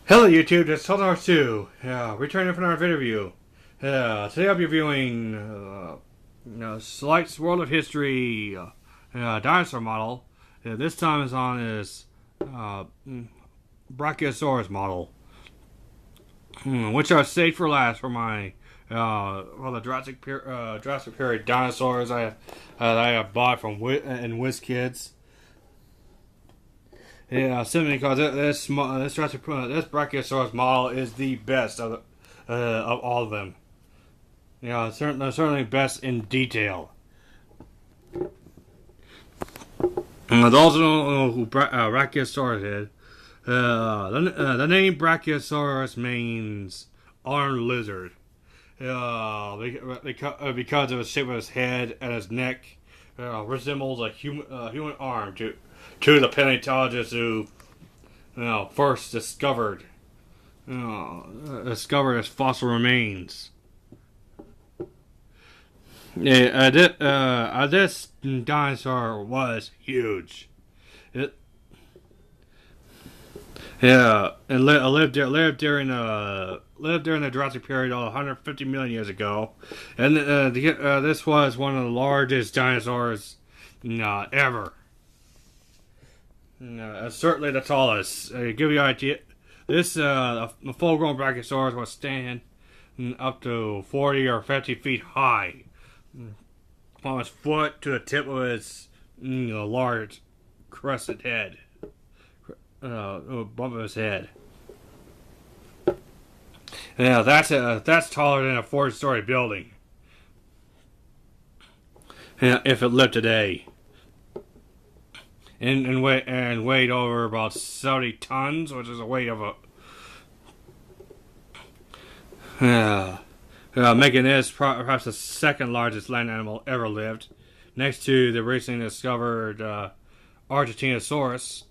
Hello YouTube, it's Total2. Returning from our video review. Today I'll be reviewing Schleich's World of History dinosaur model. This time is on his Brachiosaurus model, which I saved for last for my the Jurassic period dinosaurs I have bought from WizKids. Yeah, simply because this Brachiosaurus model is the best of all of them. Certainly best in detail. Those who don't know who Brachiosaurus is, the name Brachiosaurus means armed lizard. Because of the shape of his head and his neck, resembles a human arm to the paleontologists who first discovered his fossil remains. This dinosaur was huge. It lived during the Jurassic period 150 million years ago, and this was one of the largest dinosaurs ever. Certainly the tallest. To give you an idea, this a full-grown Brachiosaurus was standing up to 40 or 50 feet high, from his foot to the tip of his large crested head, bump of his head. That's taller than a 4-story building. If it lived today. And weighed over about 70 tons, which is a weight of making this perhaps the second largest land animal ever lived, next to the recently discovered Argentinosaurus,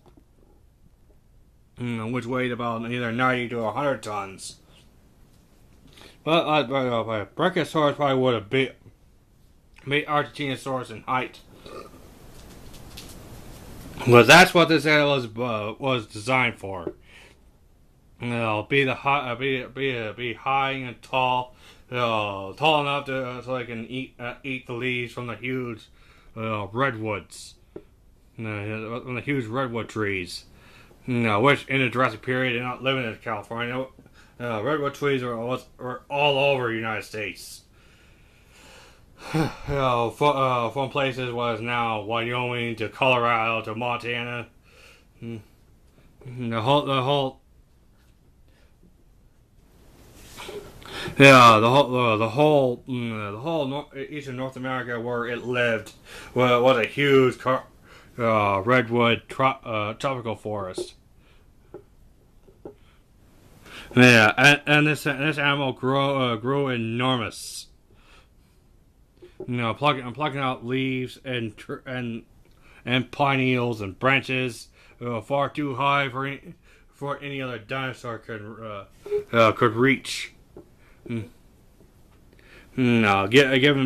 which weighed about either 90 to 100 tons. But Brachiosaurus probably would have beat Argentinosaurus in height. But that's what this animal was designed for. Be high and tall, tall enough so they can eat the leaves from the huge redwoods, from the huge redwood trees. Which in the Jurassic period, they're not living in California. Redwood trees were all over the United States. From places was now Wyoming to Colorado to Montana. The whole eastern North America where it lived was a huge redwood tropical forest. And this animal grew enormous. Plucking out leaves and pine needles and branches far too high for any other dinosaur could reach. Give him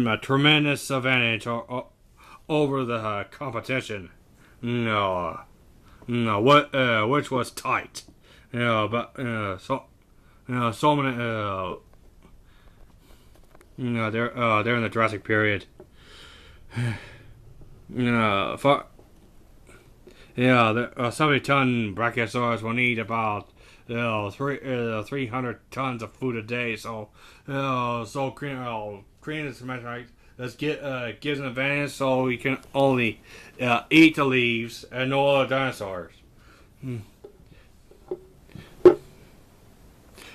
a tremendous advantage over the competition. Which was tight. So many. They're in the Jurassic period. 70-ton Brachiosaurus will need about 300 tons of food a day. So creating this metric gives an advantage, so we can only eat the leaves and no other dinosaurs.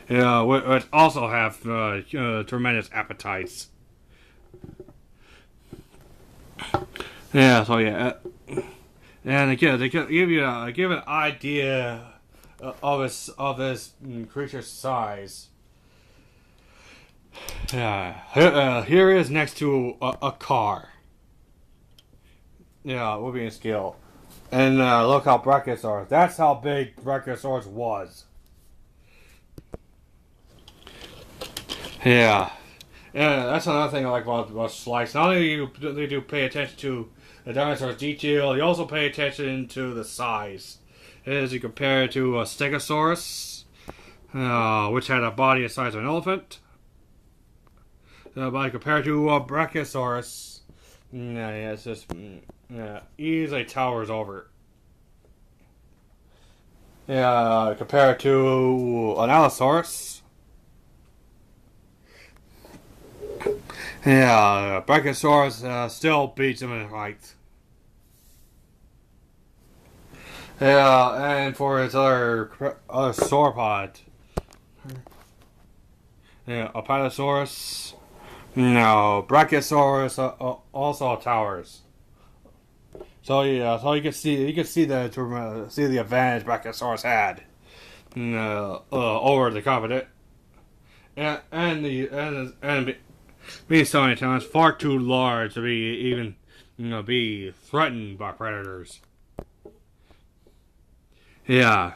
Which also have tremendous appetites. And to give you an idea of this creature's size. Here is next to a car. We'll be in scale. And look how Brachiosaurus. That's how big Brachiosaurus was. That's another thing I like about Schleich. Not only do they pay attention to the dinosaur's detail, you also pay attention to the size. As you compare it to a Stegosaurus, which had a body the size of an elephant. But compared to Brachiosaurus, it's just easily towers over. Compared to an Allosaurus, Brachiosaurus still beats him in height. And for his other sauropod, Apatosaurus, no, Brachiosaurus also towers. So so you can see the advantage Brachiosaurus had over the competition, and being so many times far too large to be even be threatened by predators. Yeah,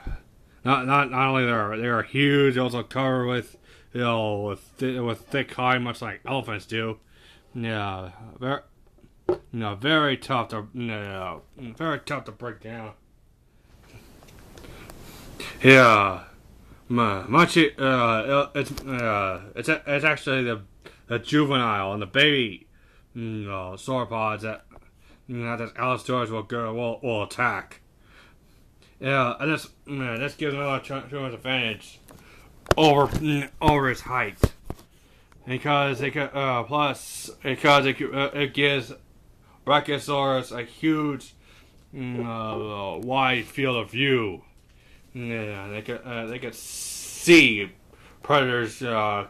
not only they are huge, they also covered with with thick hide, much like elephants do. Yeah, very tough to break down. Yeah, much it's actually the juvenile and the baby sauropods that this Allosaurus will attack. Yeah, and this gives another tremendous advantage over its height, because it gives Brachiosaurus a huge wide field of view. Yeah, they could see predators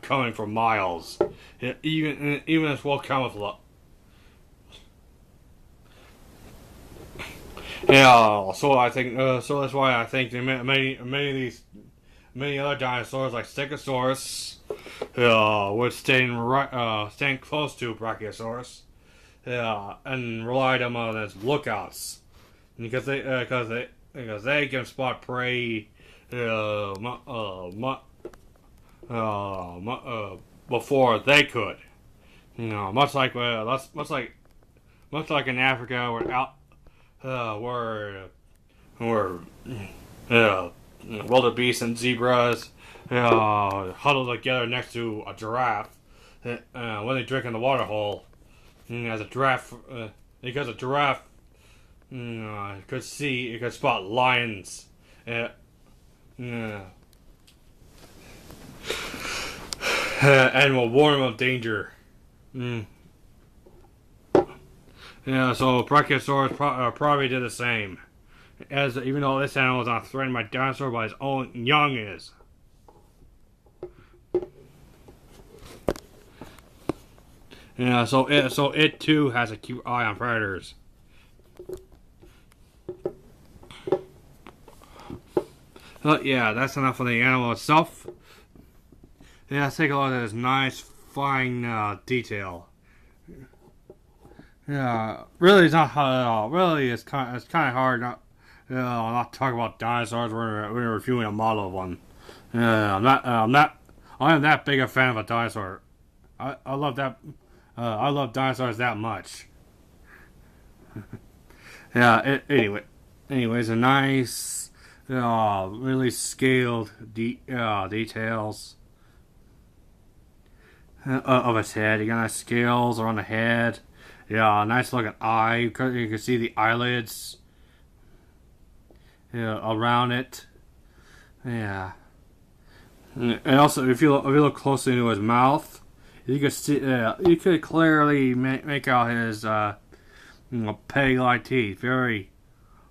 coming for miles. Even as well camouflage. Yeah, so I think so that's why I think many other dinosaurs like Stegosaurus would stand close to Brachiosaurus, and relied on as lookouts, because they can spot prey before they could. Much like in Africa where wildebeest and zebras huddle together next to a giraffe when they drink in the water hole. As a giraffe, because a giraffe could spot lions. And will warn them of danger. Yeah, so Brachiosaurus probably did the same. Even though this animal is not threatened by dinosaurs, but his own young is. Yeah, so it too has a cute eye on predators. But yeah, that's enough of the animal itself. Yeah, let's take a look at this nice, fine detail. Yeah, really, it's not hard at all. Really, it's kind of hard not to talk about dinosaurs when we're reviewing a model of one. I'm not that big a fan of a dinosaur. I love dinosaurs that much. Yeah. Anyways, a nice, really scaled details of its head. You got nice scales around the head. Yeah, nice looking eye. You can see the eyelids around it. Yeah. And also, if you look closely into his mouth, you could see. You could clearly make out his peg-like teeth. Very,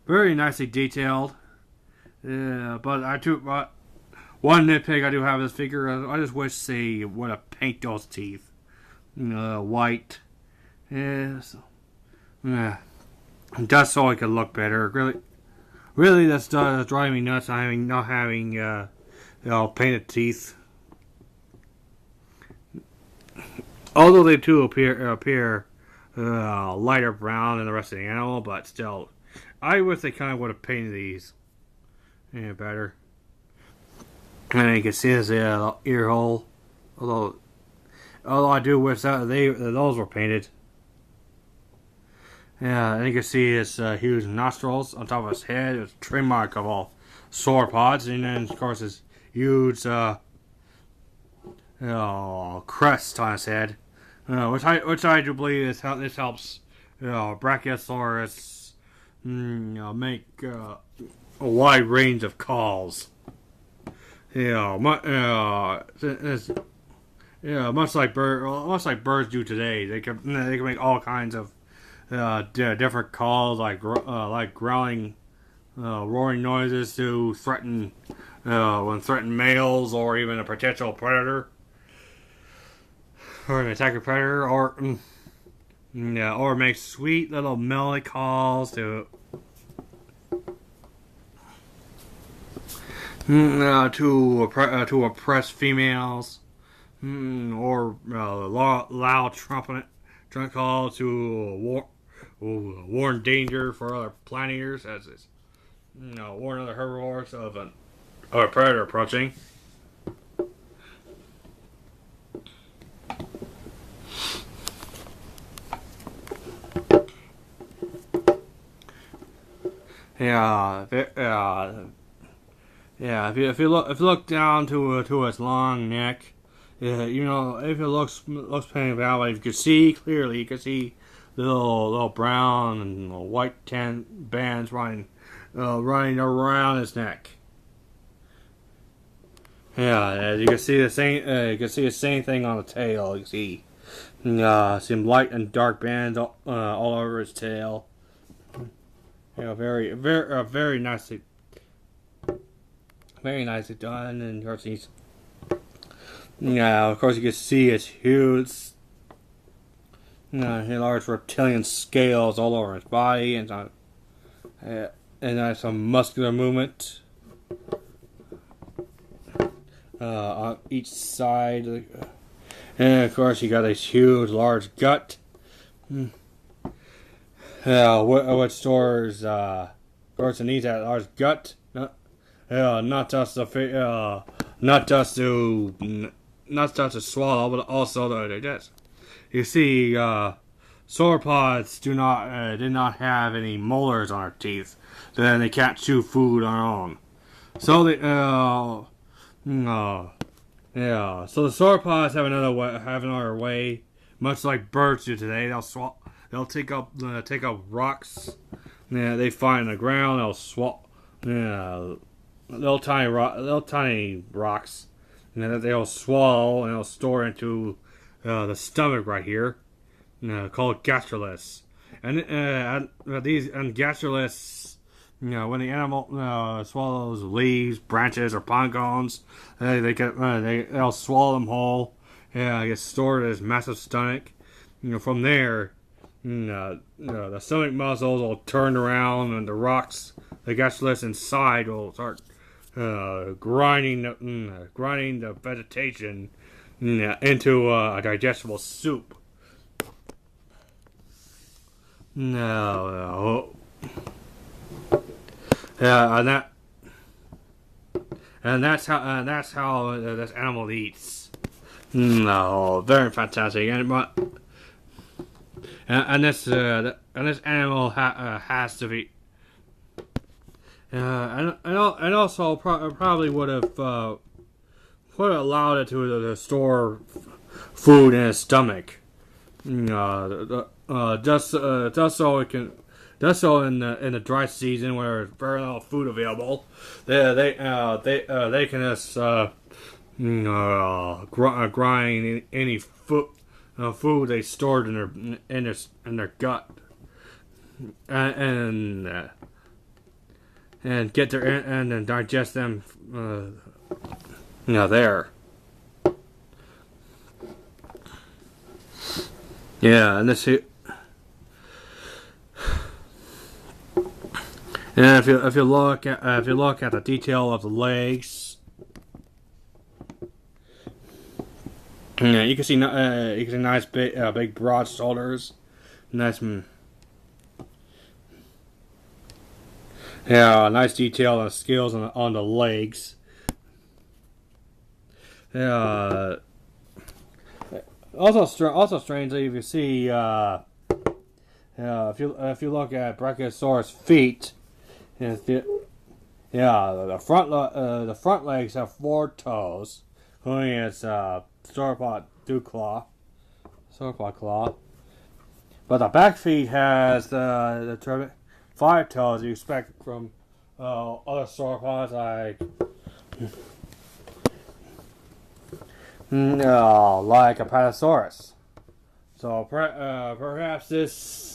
very nicely detailed. Yeah, but one nitpick I do have of this figure. I just wish they would have paint those teeth white. Yeah, just so it could look better. Really, that's driving me nuts. Not having painted teeth. Although they too appear lighter brown than the rest of the animal, but still, I wish they kind of would have painted these better. And you can see his ear hole. Although I do wish that those were painted. Yeah, and you can see his huge nostrils on top of his head. It's a trademark of all sauropods, and then of course his huge crest on its head, which I do believe this helps Brachiosaurus make a wide range of calls. Much like birds do today. They can make all kinds of different calls, like growling, roaring noises to threaten males or even a potential predator or an attacking predator, or make sweet little melody calls to oppress females, or loud trumpet call to warn danger for other plant eaters, as is warn other herbivores of a predator approaching. If you look down to its long neck, if it looks painted that you can see clearly. You can see little brown and white tan bands running around his neck. You can see the same. You can see the same thing on the tail. You can see some light and dark bands all over his tail. Very nicely done. And of course, you can see its huge, large reptilian scales all over his body, and some muscular movement on each side. And of course, you got this huge, large gut. Which stores, of course, it needs that large gut, not just to swallow, but also to digest. You see, sauropods did not have any molars on their teeth, then they can't chew food on their own. So so the sauropods have another way, much like birds do today. They'll take up rocks. They find in the ground. They'll swallow. Little tiny rocks. That they'll swallow and they'll store into the stomach right here, called gastroliths. And these gastroliths, when the animal swallows leaves, branches, or pine cones, they'll swallow them whole. Get stored in this massive stomach. From there, the stomach muscles will turn around, and the rocks, the gastroliths inside, will start grinding the vegetation into a digestible soup. And that's how this animal eats. Very fantastic. And this animal has to be. And also probably would have allowed it to store food in its stomach, just so in the dry season where there's very little food available, they can just grind any food they stored in their gut, and get their and then digest them there. And this here. And if you look at the detail of the legs, you can see nice big broad shoulders, nice nice detail and scales on the legs. Also strangely, if you see if you look at Brachiosaurus feet, if Yeah, the front legs have 4 toes, including its sauropod claw. But the back feet has the 5 toes you expect from other sauropods like a Brachiosaurus. So perhaps this.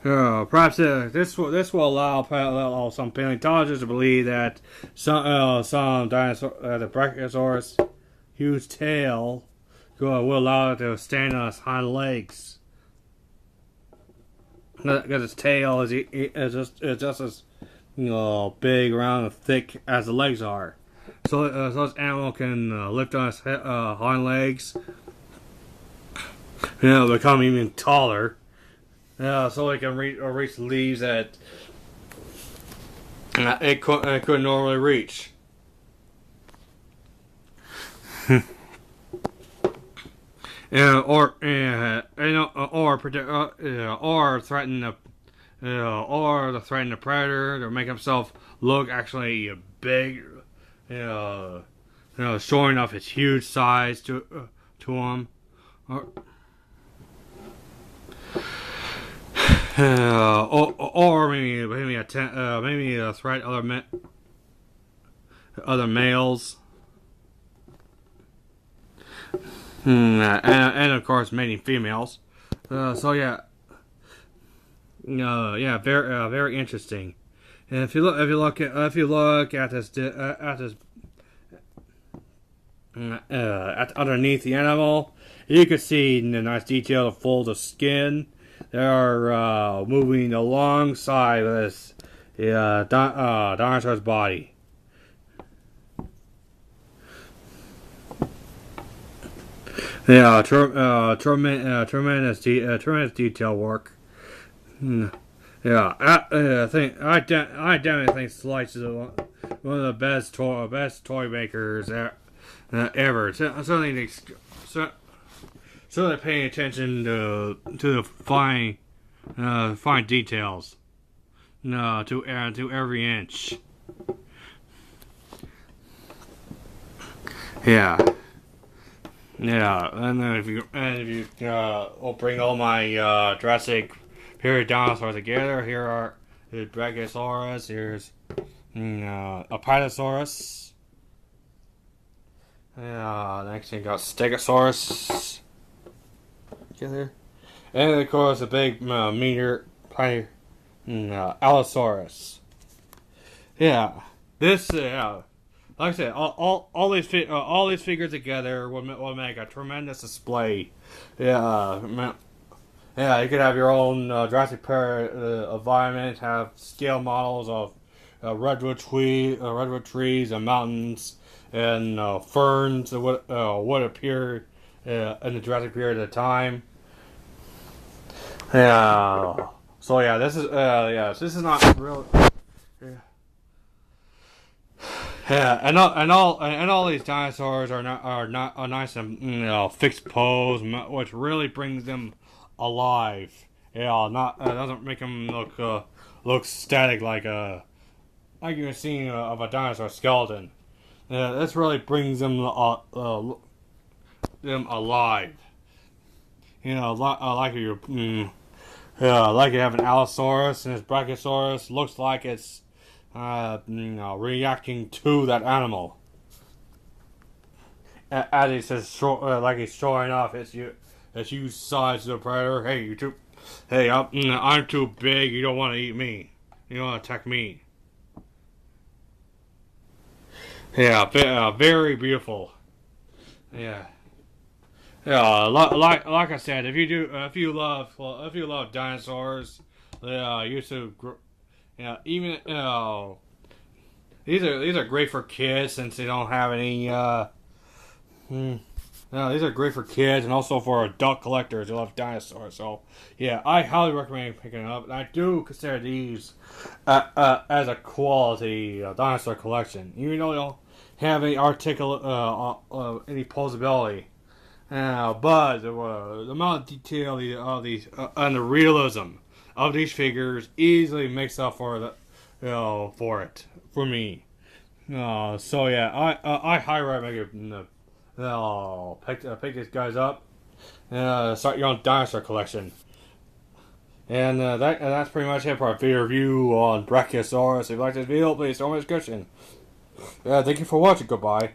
Perhaps this will allow some paleontologists to believe that some dinosaur, the Brachiosaurus, huge tail, will allow it to stand on its hind legs. Because its tail is just as big, round, and thick as the legs are. So this animal can lift on its hind legs, become even taller. So it can reach leaves that it couldn't normally reach. Or threaten the predator to make himself look actually big, showing off its huge size to him. Or maybe a threat other males, and of course mating females. So very interesting. And if you look at this underneath the animal, you can see the nice detailed folds of skin. They are moving alongside this dinosaur's body. Tremendous detail work. I definitely think Schleich is one of the best toy makers ever. Certainly paying attention to the fine details, to every inch. And then if you will bring all my Jurassic period dinosaurs together, here are the Brachiosaurus. Here's Apatosaurus. Next you got Stegosaurus. Together, and of course a big meteor Allosaurus. This like I said, all these figures together will make a tremendous display. You could have your own Jurassic Park environment, have scale models of redwood trees and mountains and ferns that would appear in the Jurassic period at the time. This is not real. And all these dinosaurs are nice and fixed pose, which really brings them alive. Doesn't make them look static like you're seeing of a dinosaur skeleton. This really brings them alive. Like you have an Allosaurus and its Brachiosaurus looks like it's reacting to that animal. As he says, like he's showing off its huge size to the predator. Hey, I'm too big. You don't want to eat me. You don't want to attack me. Very beautiful. Like I said, if you love dinosaurs, these are great for kids since they don't have any. These are great for kids and also for adult collectors who love dinosaurs. So I highly recommend picking it up. And I do consider these as a quality dinosaur collection, even though they don't have any any posability. But the amount of detail of these and the realism of these figures easily makes up for for it for me. So yeah, I highly recommend pick these guys up and start your own dinosaur collection. And that's pretty much it for our video review on Brachiosaurus. If you like this video, please throw me a description. Thank you for watching. Goodbye.